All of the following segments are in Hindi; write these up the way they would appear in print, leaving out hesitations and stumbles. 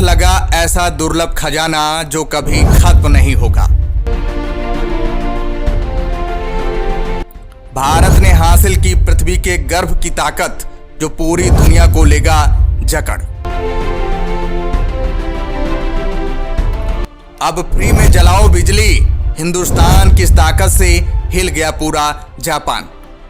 लगा ऐसा दुर्लभ खजाना जो कभी खत्म नहीं होगा। भारत ने हासिल की पृथ्वी के गर्भ की ताकत जो पूरी दुनिया को लेगा जकड़। अब फ्री में जलाओ बिजली, हिंदुस्तान की इस ताकत से हिल गया पूरा जापान।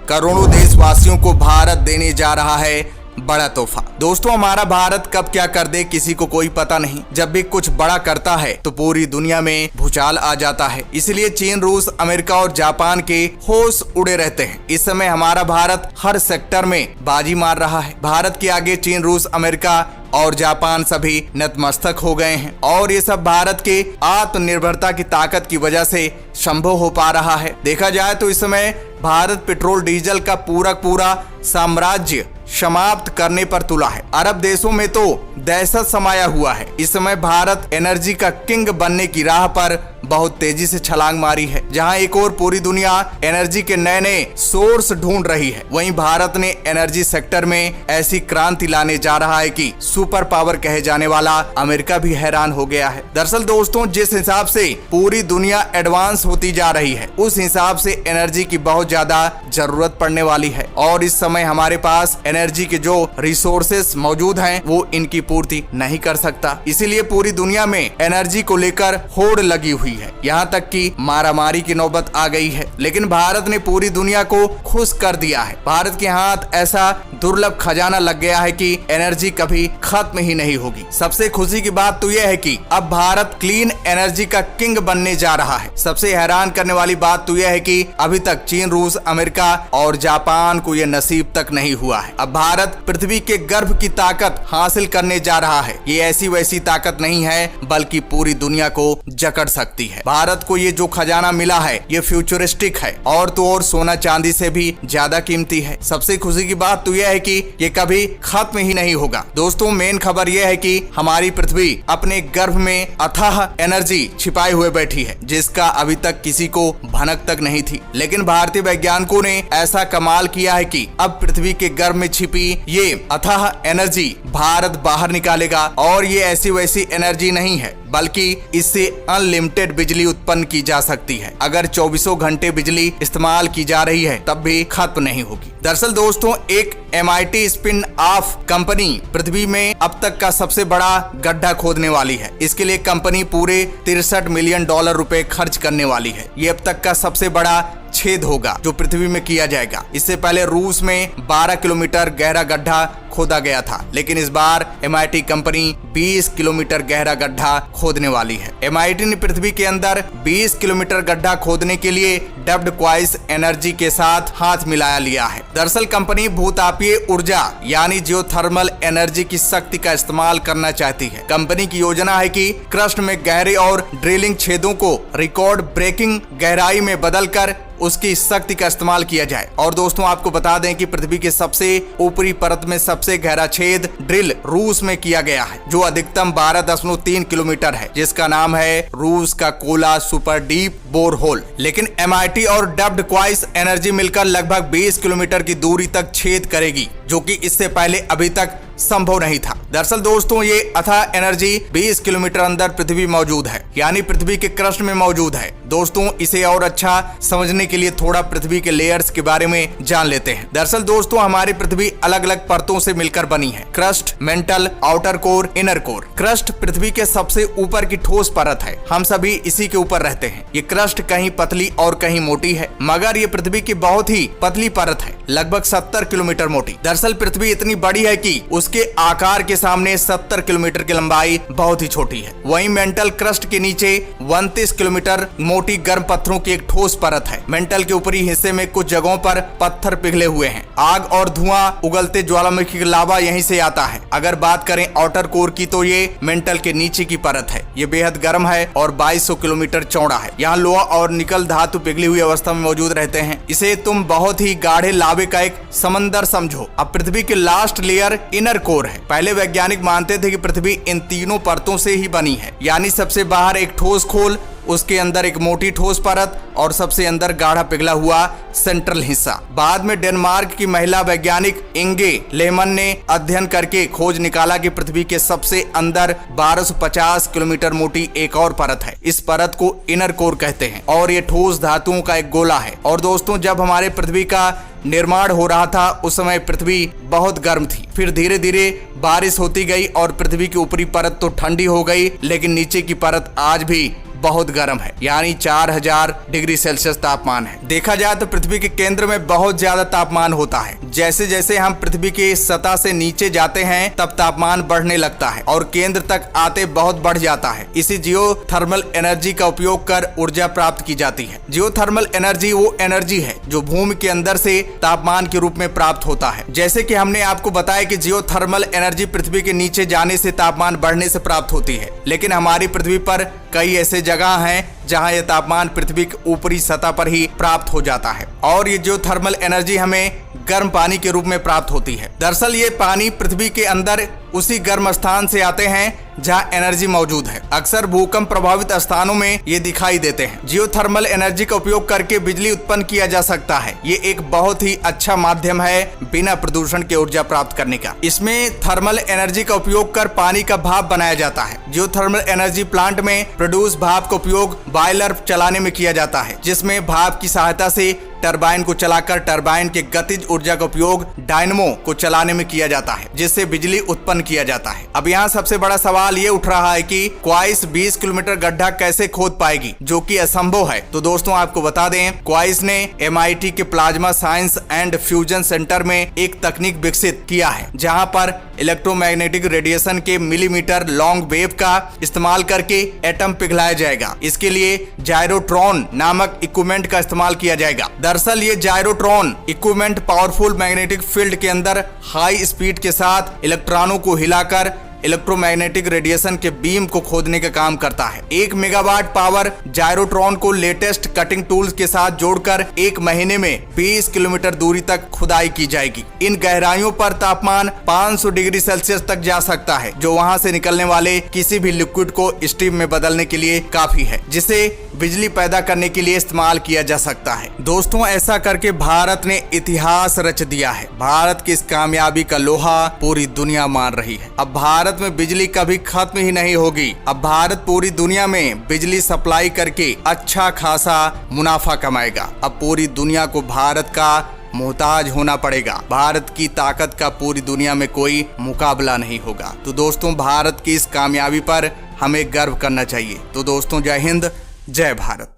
करोड़ों देशवासियों को भारत देने जा रहा है बड़ा तोहफा। दोस्तों, हमारा भारत कब क्या कर दे किसी को कोई पता नहीं। जब भी कुछ बड़ा करता है तो पूरी दुनिया में भूचाल आ जाता है। इसलिए चीन, रूस, अमेरिका और जापान के होश उड़े रहते हैं। इस समय हमारा भारत हर सेक्टर में बाजी मार रहा है। भारत के आगे चीन, रूस, अमेरिका और जापान सभी नतमस्तक हो गए हैं और ये सब भारत के आत्मनिर्भरता की ताकत की वजह से संभव हो पा रहा है। देखा जाए तो इस समय भारत पेट्रोल डीजल का पूरा साम्राज्य समाप्त करने पर तुला है। अरब देशों में तो दहशत समाया हुआ है। इस समय भारत एनर्जी का किंग बनने की राह पर बहुत तेजी से छलांग मारी है। जहां एक और पूरी दुनिया एनर्जी के नए नए सोर्स ढूंढ रही है, वहीं भारत ने एनर्जी सेक्टर में ऐसी क्रांति लाने जा रहा है कि सुपर पावर कहे जाने वाला अमेरिका भी हैरान हो गया है। दरअसल दोस्तों, जिस हिसाब से पूरी दुनिया एडवांस होती जा रही है, उस हिसाब से एनर्जी की बहुत ज्यादा जरूरत पड़ने वाली है और इस समय हमारे पास एनर्जी के जो रिसोर्सेस मौजूद हैं वो इनकी पूर्ति नहीं कर सकता। इसीलिए पूरी दुनिया में एनर्जी को लेकर होड़ लगी हुई है। यहाँ तक कि मारामारी की नौबत आ गई है। लेकिन भारत ने पूरी दुनिया को खुश कर दिया है। भारत के हाथ ऐसा दुर्लभ खजाना लग गया है कि एनर्जी कभी खत्म ही नहीं होगी। सबसे खुशी की बात तो यह है कि अब भारत क्लीन एनर्जी का किंग बनने जा रहा है। सबसे हैरान करने वाली बात तो यह है कि अभी तक चीन, रूस, अमेरिका और जापान को यह नसीब तक नहीं हुआ है। अब भारत पृथ्वी के गर्भ की ताकत हासिल करने जा रहा है। ये ऐसी वैसी ताकत नहीं है, बल्कि पूरी दुनिया को जकड़ सकती है। भारत को ये जो खजाना मिला है ये फ्यूचरिस्टिक है और तो और सोना चांदी से भी ज्यादा कीमती है। सबसे खुशी की बात तो यह है कि ये कभी खत्म ही नहीं होगा। दोस्तों, मेन खबर यह है कि हमारी पृथ्वी अपने गर्भ में अथाह एनर्जी छिपाए हुए बैठी है, जिसका अभी तक किसी को भनक तक नहीं थी। लेकिन भारतीय वैज्ञानिकों ने ऐसा कमाल किया है कि अब पृथ्वी के गर्भ में छिपी ये अथाह एनर्जी भारत बाहर निकालेगा और ये ऐसी वैसी एनर्जी नहीं है, बल्कि इससे अनलिमिटेड बिजली उत्पन्न की जा सकती है। अगर 24 घंटे बिजली इस्तेमाल की जा रही है तब भी खत्म नहीं होगी। दरअसल दोस्तों, एक MIT स्पिन ऑफ कंपनी पृथ्वी में अब तक का सबसे बड़ा गड्ढा खोदने वाली है। इसके लिए कंपनी पूरे $63 मिलियन रुपए खर्च करने वाली है। ये अब तक का सबसे बड़ा छेद होगा जो पृथ्वी में किया जाएगा। इससे पहले रूस में 12 किलोमीटर गहरा गड्ढा खोदा गया था, लेकिन इस बार MIT कंपनी 20 किलोमीटर गहरा गड्ढा खोदने वाली है। MIT ने पृथ्वी के अंदर 20 किलोमीटर गड्ढा खोदने के लिए डब्ड क्वाइस एनर्जी के साथ हाथ मिलाया लिया है। दरअसल कंपनी भूतापीय ऊर्जा यानी जियोथर्मल एनर्जी की शक्ति का इस्तेमाल करना चाहती है। कंपनी की योजना है कि क्रस्ट में गहरे और ड्रिलिंग छेदों को रिकॉर्ड ब्रेकिंग गहराई में बदलकर उसकी शक्ति का इस्तेमाल किया जाए। और दोस्तों, आपको बता दें कि पृथ्वी के सबसे ऊपरी परत में सबसे गहरा छेद ड्रिल रूस में किया गया है, जो अधिकतम 12.3 किलोमीटर है, जिसका नाम है रूस का Kola super deep bore hole. लेकिन MIT और डब्ड क्वाइस एनर्जी मिलकर लगभग 20 किलोमीटर की दूरी तक छेद करेगी, जो कि इससे पहले अभी तक संभव नहीं था। दरअसल दोस्तों, ये अथाह एनर्जी 20 किलोमीटर अंदर पृथ्वी मौजूद है, यानी पृथ्वी के क्रस्ट में मौजूद है। दोस्तों, इसे और अच्छा समझने के लिए थोड़ा पृथ्वी के लेयर्स के बारे में जान लेते हैं। दरअसल दोस्तों, हमारी पृथ्वी अलग अलग परतों से मिलकर बनी है। Crust, mantle, outer core, inner core. Crust पृथ्वी के सबसे ऊपर की ठोस परत है। हम सभी इसी के ऊपर रहते हैं। ये क्रस्ट कहीं पतली और कहीं मोटी है, मगर ये पृथ्वी की बहुत ही पतली परत है, लगभग 70 किलोमीटर मोटी। दरअसल पृथ्वी इतनी बड़ी है कि उसके आकार के सामने 70 किलोमीटर की लंबाई बहुत ही छोटी है। वहीं मेंटल क्रस्ट के नीचे 29 किलोमीटर मोटी गर्म पत्थरों की एक ठोस परत है। मेंटल के ऊपरी हिस्से में कुछ जगहों पर पत्थर पिघले हुए हैं। आग और धुआं उगलते ज्वालामुखी का लावा यहीं से आता है। अगर बात करें आउटर कोर की तो ये मेंटल के नीचे की परत है। ये बेहद गर्म है और 2200 किलोमीटर चौड़ा है। यहाँ लोहा और निकल धातु पिघली हुई अवस्था में मौजूद रहते हैं। इसे तुम बहुत ही गाढ़े लावे का एक समंदर समझो। अब पृथ्वी की लास्ट लेयर इनर कोर है। पहले वैज्ञानिक मानते थे कि पृथ्वी इन तीनों परतों से ही बनी है, यानी सबसे बाहर एक ठोस खोल, उसके अंदर एक मोटी ठोस परत और सबसे अंदर गाढ़ा पिघला हुआ सेंट्रल हिस्सा। बाद में डेनमार्क की महिला वैज्ञानिक इंगे लेमन ने अध्ययन करके खोज निकाला कि पृथ्वी के सबसे अंदर 1250 किलोमीटर मोटी एक और परत है। इस परत को इनर कोर कहते हैं और ये ठोस धातुओं का एक गोला है। और दोस्तों, जब हमारे पृथ्वी का निर्माण हो रहा था उस समय पृथ्वी बहुत गर्म थी। फिर धीरे धीरे बारिश होती गई और पृथ्वी की ऊपरी परत तो ठंडी हो गई, लेकिन नीचे की परत आज भी बहुत गर्म है, यानी 4000 डिग्री सेल्सियस तापमान है। देखा जाए तो पृथ्वी के केंद्र में बहुत ज्यादा तापमान होता है। जैसे जैसे हम पृथ्वी की सतह से नीचे जाते हैं तब तापमान बढ़ने लगता है और केंद्र तक आते बहुत बढ़ जाता है। इसी जियोथर्मल एनर्जी का उपयोग कर ऊर्जा प्राप्त की जाती है। जियोथर्मल एनर्जी वो एनर्जी है जो भूमि के अंदर से तापमान के रूप में प्राप्त होता है। जैसे कि हमने आपको बताया कि जियोथर्मल एनर्जी पृथ्वी के नीचे जाने से तापमान बढ़ने से प्राप्त होती है, लेकिन हमारी पृथ्वी पर कई ऐसे जगह हैं जहां यह तापमान पृथ्वी की ऊपरी सतह पर ही प्राप्त हो जाता है और ये जियोथर्मल एनर्जी हमें गर्म पानी के रूप में प्राप्त होती है। दरअसल ये पानी पृथ्वी के अंदर उसी गर्म स्थान से आते हैं जहां एनर्जी मौजूद है। अक्सर भूकंप प्रभावित स्थानों में ये दिखाई देते हैं। जियोथर्मल एनर्जी का उपयोग करके बिजली उत्पन्न किया जा सकता है। ये एक बहुत ही अच्छा माध्यम है बिना प्रदूषण के ऊर्जा प्राप्त करने का। इसमें थर्मल एनर्जी का उपयोग कर पानी का भाप बनाया जाता है। जियोथर्मल एनर्जी प्लांट में प्रोड्यूस भाप का उपयोग बॉयलर चलाने में किया जाता है, जिसमें भाप की सहायता से टरबाइन को चलाकर टरबाइन के गतिज ऊर्जा का उपयोग डायनमो को चलाने में किया जाता है, जिससे बिजली उत्पन्न किया जाता है। अब यहाँ सबसे बड़ा सवाल ये उठ रहा है कि क्वाइस 20 किलोमीटर गड्ढा कैसे खोद पाएगी, जो कि असंभव है। तो दोस्तों आपको बता दें, क्वाइस ने MIT के plasma science and fusion centre में एक तकनीक विकसित किया है, जहाँ पर इलेक्ट्रोमैग्नेटिक रेडिएशन के मिलीमीटर लॉन्ग वेव का इस्तेमाल करके एटम पिघलाया जाएगा। इसके लिए जायरोट्रॉन नामक इक्विपमेंट का इस्तेमाल किया जाएगा। दरअसल ये जायरोट्रॉन इक्विपमेंट पावरफुल मैग्नेटिक फील्ड के अंदर हाई स्पीड के साथ इलेक्ट्रॉनों को हिलाकर इलेक्ट्रोमैग्नेटिक रेडिएशन के बीम को खोदने का काम करता है। 1 मेगावाट पावर जायरोट्रॉन को लेटेस्ट कटिंग टूल्स के साथ जोड़कर 1 महीने में 20 किलोमीटर दूरी तक खुदाई की जाएगी। इन गहराइयों पर तापमान 500 डिग्री सेल्सियस तक जा सकता है, जो वहां से निकलने वाले किसी भी लिक्विड को स्टीम में बदलने के लिए काफी है, जिसे बिजली पैदा करने के लिए इस्तेमाल किया जा सकता है। दोस्तों, ऐसा करके भारत ने इतिहास रच दिया है। भारत की इस कामयाबी का लोहा पूरी दुनिया मान रही है। अब भारत में बिजली कभी खत्म ही नहीं होगी। अब भारत पूरी दुनिया में बिजली सप्लाई करके अच्छा खासा मुनाफा कमाएगा। अब पूरी दुनिया को भारत का मोहताज होना पड़ेगा। भारत की ताकत का पूरी दुनिया में कोई मुकाबला नहीं होगा। तो दोस्तों, भारत की इस कामयाबी पर हमें गर्व करना चाहिए। तो दोस्तों, जय हिंद, जय भारत।